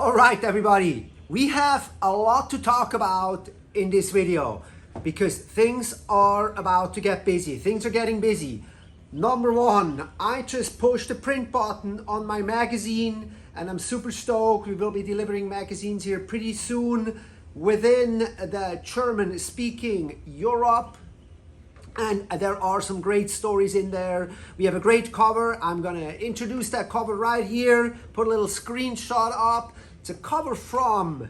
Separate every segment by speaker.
Speaker 1: All right, everybody, we have a lot to talk about in this video because things are about to get busy. Things are getting busy. Number one, I just pushed the print button on my magazine and I'm super stoked. We will be delivering magazines here pretty soon within the German-speaking Europe. And there are some great stories in there. We have a great cover. I'm gonna introduce that cover right here, put a little screenshot up. It's a cover from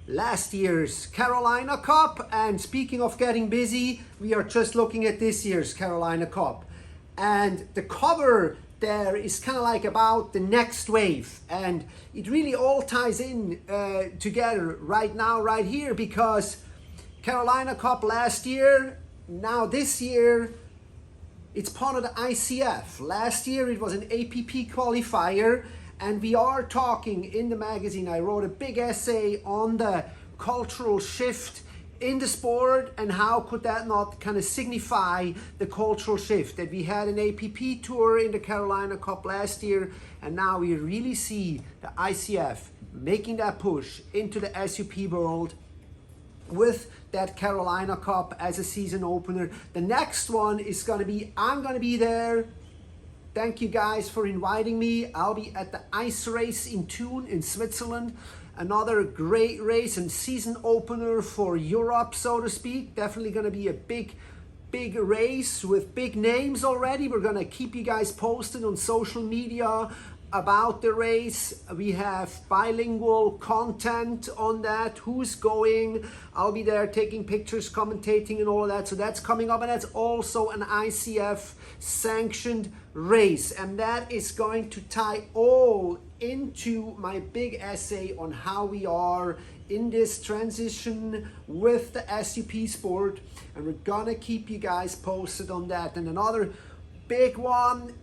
Speaker 1: last year's Carolina Cup. And speaking of getting busy, we are just looking at this year's Carolina Cup. And the cover there is kind of like about the next wave. And it really all ties in together right now, right here, because Carolina Cup last year, now this year, it's part of the ICF. Last year it was an APP qualifier, and we are talking in the magazine. I wrote a big essay on the cultural shift in the sport and how could that not kind of signify the cultural shift that we had an APP tour in the Carolina Cup last year, and now we really see the ICF making that push into the SUP world with that Carolina Cup as a season opener. The next one is gonna be, I'm gonna be there. Thank you guys for inviting me. I'll be at the ice race in Thun in Switzerland. Another great race and season opener for Europe, so to speak. Definitely gonna be a big race with big names already. We're gonna keep you guys posted on social media about the race. We have bilingual content on that, who's going. I'll be there taking pictures, commentating and all of that. So that's coming up, and that's also an ICF sanctioned race. And that is going to tie all into my big essay on how we are in this transition with the SUP sport. And we're gonna keep you guys posted on that. And another big one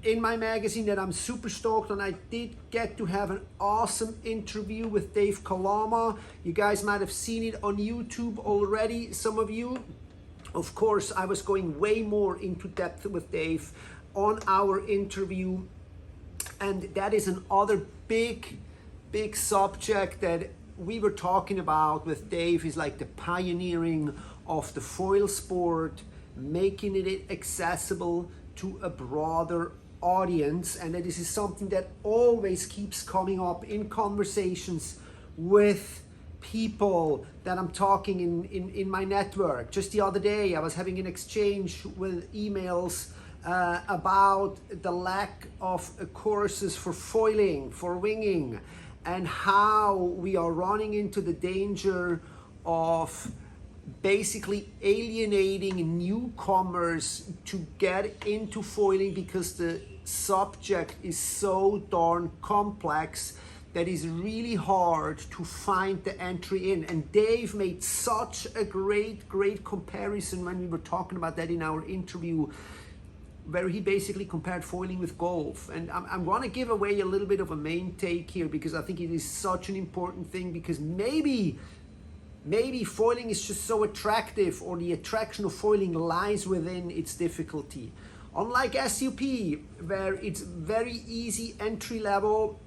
Speaker 1: in my magazine that I'm super stoked on, I did get to have an awesome interview with Dave Kalama. You guys might have seen it on YouTube already, some of you. Of course, I was going way more into depth with Dave on our interview. And that is another big subject that we were talking about with Dave, is like the pioneering of the foil sport, making it accessible to a broader audience. And this is something that always keeps coming up in conversations with people that I'm talking in my network. Just the other day I was having an exchange with emails about the lack of courses for foiling, for winging, and how we are running into the danger of basically alienating newcomers to get into foiling because the subject is so darn complex that is really hard to find the entry in. And Dave made such a great comparison when we were talking about that in our interview, where he basically compared foiling with golf. And I'm gonna give away a little bit of a main take here because I think it is such an important thing, because maybe foiling is just so attractive, or the attraction of foiling lies within its difficulty. Unlike SUP, where it's very easy entry level,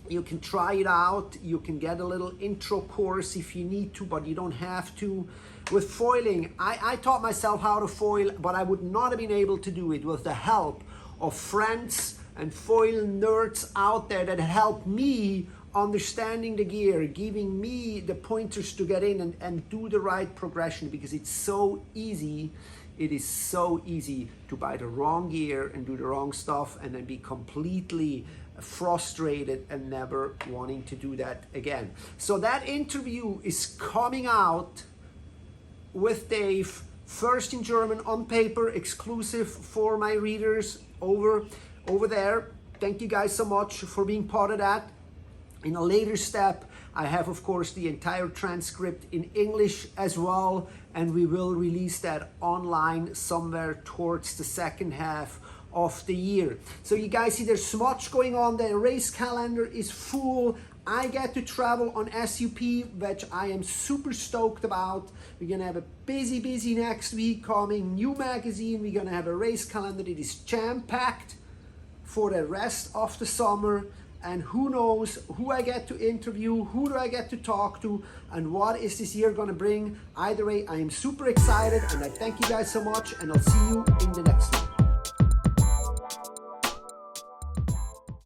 Speaker 1: you can try it out, you can get a little intro course if you need to, but you don't have to. With foiling, I taught myself how to foil, but I would not have been able to do it with the help of friends and foil nerds out there that helped me understanding the gear, giving me the pointers to get in and do the right progression, because it's so easy. It is so easy to buy the wrong gear and do the wrong stuff and then be completely frustrated and never wanting to do that again. So that interview is coming out with Dave, first in German on paper, exclusive for my readers over there. Thank you guys so much for being part of that. In a later step, I have, of course, the entire transcript in English as well, and we will release that online somewhere towards the second half of the year. So you guys see there's so much going on. The race calendar is full. I get to travel on SUP, which I am super stoked about. We're gonna have a busy next week coming, new magazine. We're gonna have a race calendar that is jam-packed for the rest of the summer. and who knows who I get to interview, who do I get to talk to, and what is this year gonna bring. Either way, I am super excited, and I thank you guys so much, and I'll see you in the next one.